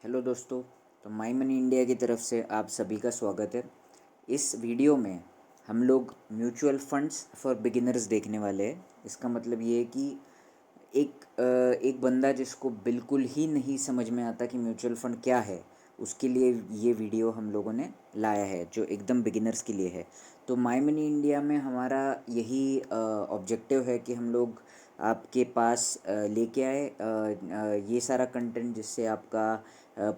Hello दोस्तों। तो my money India की तरफ से आप सभी का स्वागत है। इस वीडियो में हम लोग म्यूचुअल फंड्स फॉर बिगिनर्स देखने वाले हैं। इसका मतलब ये है कि एक बंदा जिसको बिल्कुल ही नहीं समझ में आता कि म्यूचुअल फंड क्या है, उसके लिए ये वीडियो हम लोगों ने लाया है, जो एकदम बिगिनर्स के लिए है। तो माई मनी इंडिया में हमारा यही ऑब्जेक्टिव है कि हम लोग आपके पास लेके आए ये सारा कंटेंट, जिससे आपका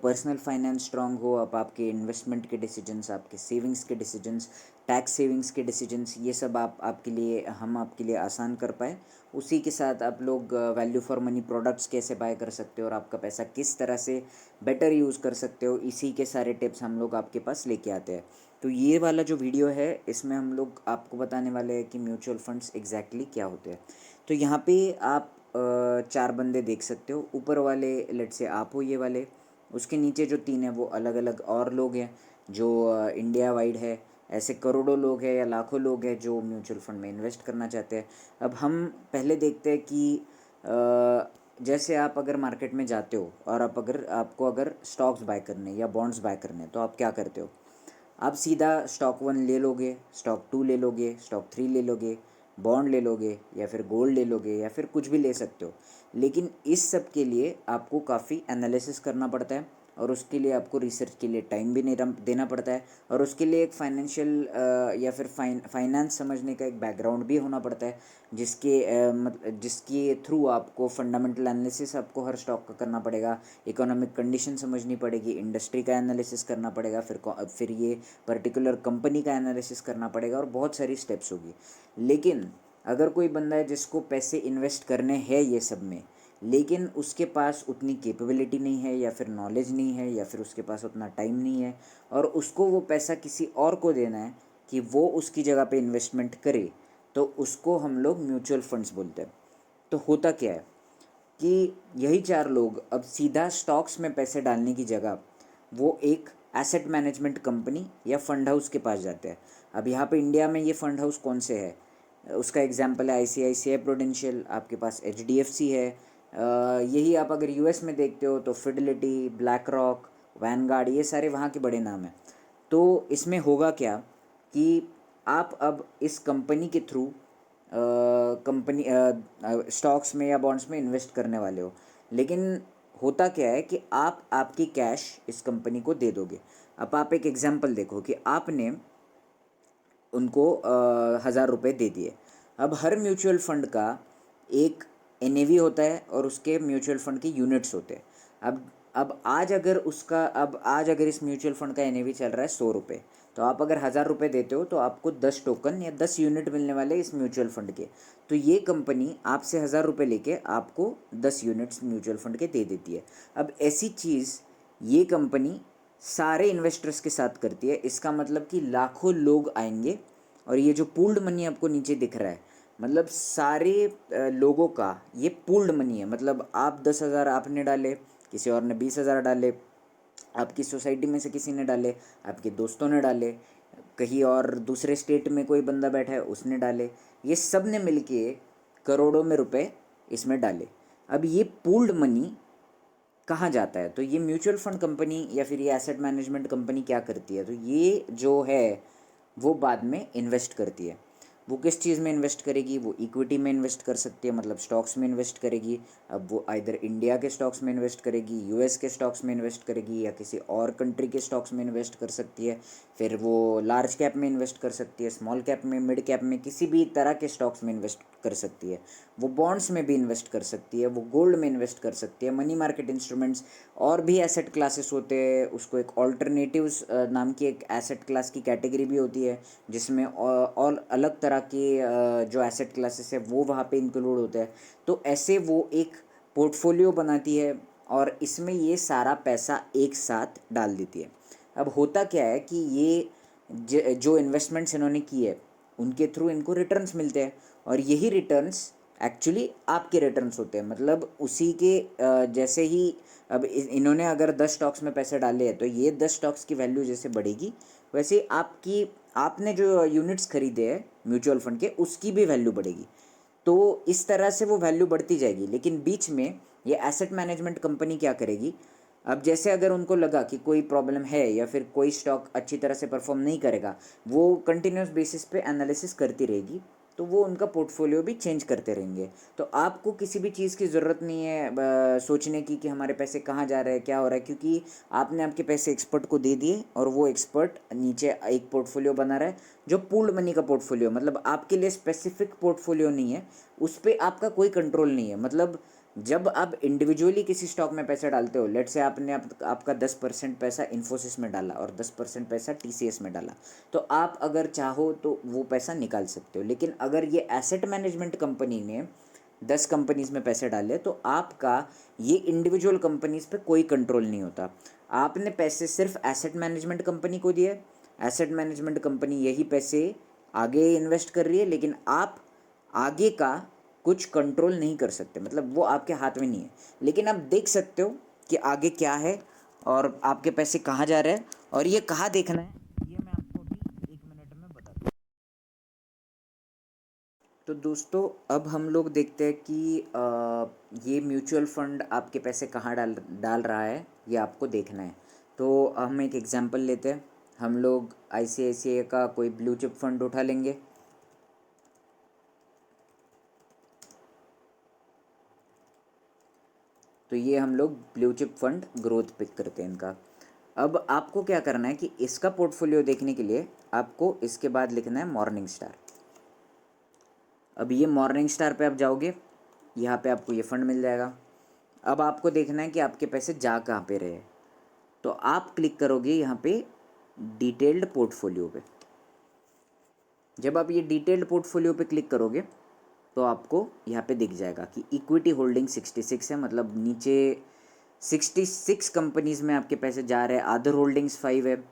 पर्सनल फाइनेंस स्ट्रांग हो। आप आपके इन्वेस्टमेंट के डिसीजंस, आपके सेविंग्स के डिसीजंस, टैक्स सेविंग्स के डिसीजंस, ये सब हम आपके लिए आसान कर पाए। उसी के साथ आप लोग वैल्यू फॉर मनी प्रोडक्ट्स कैसे बाय कर सकते हो और आपका पैसा किस तरह से बेटर यूज़ कर सकते हो, इसी के सारे टिप्स हम लोग आपके पास लेके आते हैं। तो ये वाला जो वीडियो है, इसमें हम लोग आपको बताने वाले हैं कि म्यूचुअल फंड्स एग्जैक्टली क्या होते हैं। तो यहाँ पे आप चार बंदे देख सकते हो। ऊपर वाले लेट से आप हो, ये वाले। उसके नीचे जो तीन है वो अलग अलग और लोग हैं जो इंडिया वाइड है। ऐसे करोड़ों लोग हैं या लाखों लोग हैं जो म्यूचुअल फंड में इन्वेस्ट करना चाहते हैं। अब हम पहले देखते हैं कि जैसे आप अगर मार्केट में जाते हो और आपको अगर स्टॉक्स बाय करने या बॉन्ड्स बाय करने, तो आप क्या करते हो? आप सीधा स्टॉक 1 ले लोगे, स्टॉक 2 ले लोगे, स्टॉक 3 ले लोगे, बॉन्ड ले लोगे, या फिर गोल्ड ले लोगे, या फिर कुछ भी ले सकते हो। लेकिन इस सब के लिए आपको काफ़ी एनालिसिस करना पड़ता है, और उसके लिए आपको रिसर्च के लिए टाइम भी नहीं देना पड़ता है, और उसके लिए एक फाइनेंशियल या फिर फाइनेंस समझने का एक बैकग्राउंड भी होना पड़ता है, जिसके थ्रू आपको फंडामेंटल एनालिसिस आपको हर स्टॉक का करना पड़ेगा, इकोनॉमिक कंडीशन समझनी पड़ेगी, इंडस्ट्री का एनालिसिस करना पड़ेगा, फिर ये पर्टिकुलर कंपनी का एनालिसिस करना पड़ेगा, और बहुत सारी स्टेप्स होगी। लेकिन अगर कोई बंदा है जिसको पैसे इन्वेस्ट करने हैं ये सब में, लेकिन उसके पास उतनी कैपेबिलिटी नहीं है, या फिर नॉलेज नहीं है, या फिर उसके पास उतना टाइम नहीं है, और उसको वो पैसा किसी और को देना है कि वो उसकी जगह पे इन्वेस्टमेंट करे, तो उसको हम लोग म्यूचुअल फंड्स बोलते हैं। तो होता क्या है कि यही चार लोग अब सीधा स्टॉक्स में पैसे डालने की जगह वो एक एसेट मैनेजमेंट कंपनी या फंड हाउस के पास जाते हैं। अब यहाँ पे इंडिया में ये फंड हाउस कौन से है, उसका एग्जांपल है ICICI प्रूडेंशियल, आपके पास HDFC है। यही आप अगर US में देखते हो तो फिडेलिटी, ब्लैक रॉक, वैनगार्ड, ये सारे वहाँ के बड़े नाम हैं। तो इसमें होगा क्या कि आप अब इस कंपनी के थ्रू कंपनी स्टॉक्स में या बॉन्ड्स में इन्वेस्ट करने वाले हो। लेकिन होता क्या है कि आप आपकी कैश इस कंपनी को दे दोगे। अब आप एक एग्जांपल देखो कि आपने उनको 1,000 रुपये दे दिए। अब हर म्यूचुअल फंड का एक NAV होता है और उसके म्यूचुअल फंड के यूनिट्स होते हैं। अब आज अगर इस म्यूचुअल फंड का NAV चल रहा है 100 रुपये, तो आप अगर 1,000 रुपये देते हो तो आपको 10 टोकन या 10 यूनिट मिलने वाले इस म्यूचुअल फंड के। तो ये कंपनी आपसे 1,000 रुपये लेके आपको 10 यूनिट्स म्यूचुअल फंड के दे देती है। अब ऐसी चीज़ ये कंपनी सारे इन्वेस्टर्स के साथ करती है। इसका मतलब कि लाखों लोग आएंगे, और ये जो पूल्ड मनी आपको नीचे दिख रहा है, मतलब सारे लोगों का ये पूल्ड मनी है। मतलब आप 10,000 आपने डाले, किसी और ने 20,000 डाले, आपकी सोसाइटी में से किसी ने डाले, आपके दोस्तों ने डाले, कहीं और दूसरे स्टेट में कोई बंदा बैठा है उसने डाले, ये सब ने मिलके करोड़ों में रुपए इसमें डाले। अब ये पूल्ड मनी कहाँ जाता है? तो ये म्यूचुअल फंड कंपनी या फिर ये एसेट मैनेजमेंट कंपनी क्या करती है, तो ये जो है वो बाद में इन्वेस्ट करती है। वो किस चीज़ में इन्वेस्ट करेगी? वो इक्विटी में इन्वेस्ट कर सकती है, मतलब स्टॉक्स में इन्वेस्ट करेगी। अब वो आइदर इंडिया के स्टॉक्स में इन्वेस्ट करेगी, US के स्टॉक्स में इन्वेस्ट करेगी, या किसी और कंट्री के स्टॉक्स में इन्वेस्ट कर सकती है। फिर वो लार्ज कैप में इन्वेस्ट कर सकती है, स्मॉल कैप में, मिड कैप में, किसी भी तरह के स्टॉक्स में इन्वेस्ट कर सकती है। वो बॉन्ड्स में भी इन्वेस्ट कर सकती है, वो गोल्ड में इन्वेस्ट कर सकती है, मनी मार्केट इंस्ट्रूमेंट्स, और भी एसेट क्लासेस होते हैं। उसको एक ऑल्टरनेटिव्स नाम की एक एसेट क्लास की कैटेगरी भी होती है, जिसमें और अलग तरह के जो एसेट क्लासेस है वो वहाँ पे इंक्लूड होते हैं। तो ऐसे वो एक पोर्टफोलियो बनाती है, और इसमें ये सारा पैसा एक साथ डाल देती है। अब होता क्या है कि ये जो इन्वेस्टमेंट्स इन्होंने की है उनके थ्रू इनको रिटर्न्स मिलते हैं, और यही रिटर्न्स एक्चुअली आपके रिटर्न्स होते हैं। मतलब उसी के जैसे ही अब इन्होंने अगर 10 स्टॉक्स में पैसे डाले हैं, तो ये 10 स्टॉक्स की वैल्यू जैसे बढ़ेगी, वैसे ही आपने जो यूनिट्स खरीदे हैं म्यूचुअल फंड के, उसकी भी वैल्यू बढ़ेगी। तो इस तरह से वो वैल्यू बढ़ती जाएगी। लेकिन बीच में ये एसेट मैनेजमेंट कंपनी क्या करेगी, अब जैसे अगर उनको लगा कि कोई प्रॉब्लम है या फिर कोई स्टॉक अच्छी तरह से परफॉर्म नहीं करेगा, वो कंटिन्यूस बेसिस पे एनालिसिस करती रहेगी, तो वो उनका पोर्टफोलियो भी चेंज करते रहेंगे। तो आपको किसी भी चीज़ की ज़रूरत नहीं है सोचने की कि हमारे पैसे कहाँ जा रहे हैं, क्या हो रहा है, क्योंकि आपने आपके पैसे एक्सपर्ट को दे दिए और वो एक्सपर्ट नीचे एक पोर्टफोलियो बना रहा है जो पूल्ड मनी का पोर्टफोलियो, मतलब आपके लिए स्पेसिफिक पोर्टफोलियो नहीं है, उस पर आपका कोई कंट्रोल नहीं है। मतलब जब आप इंडिविजुअली किसी स्टॉक में पैसा डालते हो, लेट से आपने आपका 10% पैसा इन्फोसिस में डाला और 10% पैसा टीसीएस में डाला, तो आप अगर चाहो तो वो पैसा निकाल सकते हो। लेकिन अगर ये एसेट मैनेजमेंट कंपनी ने 10 कंपनीज़ में पैसे डाले तो आपका ये इंडिविजुअल कंपनीज़ पे कोई कंट्रोल नहीं होता। आपने पैसे सिर्फ एसेट मैनेजमेंट कंपनी को दिए, एसेट मैनेजमेंट कंपनी यही पैसे आगे इन्वेस्ट कर रही है, लेकिन आप आगे का कुछ कंट्रोल नहीं कर सकते, मतलब वो आपके हाथ में नहीं है। लेकिन आप देख सकते हो कि आगे क्या है और आपके पैसे कहाँ जा रहे हैं और ये कहाँ देखना है, ये मैं आपको अभी 1 मिनट में बता दूँ। तो दोस्तों अब हम लोग देखते हैं कि ये म्यूचुअल फंड आपके पैसे कहाँ डाल डाल रहा है, ये आपको देखना है। तो हम एक एग्जांपल लेते हैं, हम लोग आईसीआईसीआई का कोई ब्लू चिप फंड उठा लेंगे। तो ये हम लोग blue chip fund growth pick करते हैं इनका। अब आपको क्या करना है कि इसका पोर्टफोलियो देखने के लिए आपको इसके बाद लिखना है मॉर्निंग स्टार। अब ये मॉर्निंग स्टार पे आप जाओगे, यहाँ पे आपको ये फंड मिल जाएगा। अब आपको देखना है कि आपके पैसे जा कहाँ पे रहे, तो आप क्लिक करोगे यहाँ पे डिटेल्ड पोर्टफोलियो पे। जब आप ये डिटेल्ड पोर्टफोलियो पे क्लिक करोगे तो आपको यहाँ पे दिख जाएगा कि इक्विटी होल्डिंग 66 है, मतलब नीचे 66 कंपनीज़ में आपके पैसे जा रहे हैं, अदर होल्डिंग्स 5 है,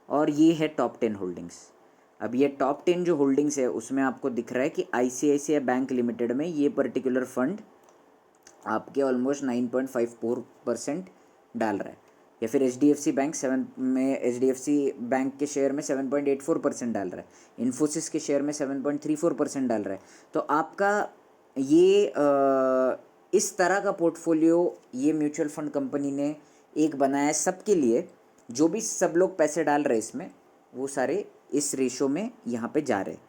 और ये है टॉप 10 होल्डिंग्स। अब ये टॉप 10 जो होल्डिंग्स है उसमें आपको दिख रहा है कि आईसीआईसीआई बैंक लिमिटेड में ये पर्टिकुलर फंड आपके ऑलमोस्ट 9.54% डाल रहा है, या फिर एचडीएफसी बैंक 7 में एचडीएफसी बैंक के शेयर में 7.84% डाल रहा है, इन्फोसिस के शेयर में 7.34% डाल रहा है। तो आपका ये इस तरह का पोर्टफोलियो ये म्यूचुअल फंड कंपनी ने एक बनाया है सबके लिए। जो भी सब लोग पैसे डाल रहे हैं इसमें, वो सारे इस रेशो में यहाँ पे जा रहे हैं।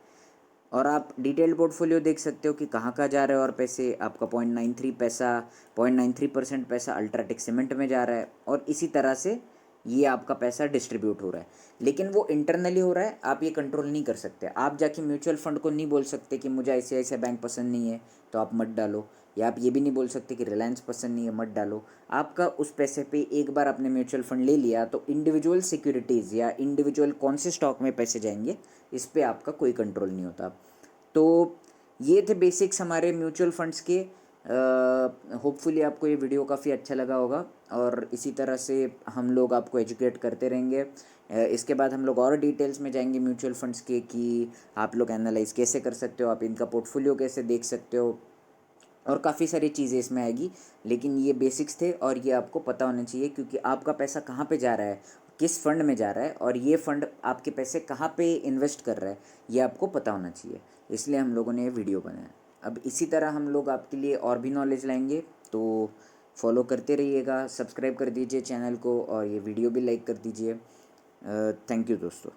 और आप डिटेल्ड पोर्टफोलियो देख सकते हो कि कहाँ कहाँ जा रहा है, और पैसे आपका 0.93% पैसा अल्ट्राटेक सीमेंट में जा रहा है, और इसी तरह से ये आपका पैसा डिस्ट्रीब्यूट हो रहा है। लेकिन वो इंटरनली हो रहा है, आप ये कंट्रोल नहीं कर सकते। आप जाके म्यूचुअल फंड को नहीं बोल सकते कि मुझे आईसीआईसीआई बैंक पसंद नहीं है तो आप मत डालो, या आप ये भी नहीं बोल सकते कि रिलायंस पसंद नहीं है मत डालो। आपका उस पैसे पे एक बार आपने म्यूचुअल फंड ले लिया तो इंडिविजुअल सिक्योरिटीज़ या इंडिविजुअल कौन से स्टॉक में पैसे जाएंगे इस पर आपका कोई कंट्रोल नहीं होता। तो ये थे बेसिक्स हमारे म्यूचुअल फंड्स के। होपफुली आपको ये वीडियो काफ़ी अच्छा लगा होगा, और इसी तरह से हम लोग आपको एजुकेट करते रहेंगे। इसके बाद हम लोग और डिटेल्स में जाएंगे म्यूचुअल फंड्स के, कि आप लोग एनालाइज कैसे कर सकते हो, आप इनका पोर्टफोलियो कैसे देख सकते हो, और काफ़ी सारी चीज़ें इसमें आएगी। लेकिन ये बेसिक्स थे और ये आपको पता होना चाहिए, क्योंकि आपका पैसा कहाँ पे जा रहा है, किस फंड में जा रहा है, और ये फंड आपके पैसे कहाँ पे इन्वेस्ट कर रहा है, ये आपको पता होना चाहिए। इसलिए हम लोगों ने ये वीडियो बनाया। अब इसी तरह हम लोग आपके लिए और भी नॉलेज लाएंगे, तो फॉलो करते रहिएगा, सब्सक्राइब कर दीजिए चैनल को, और ये वीडियो भी लाइक कर दीजिए। थैंक यू दोस्तों।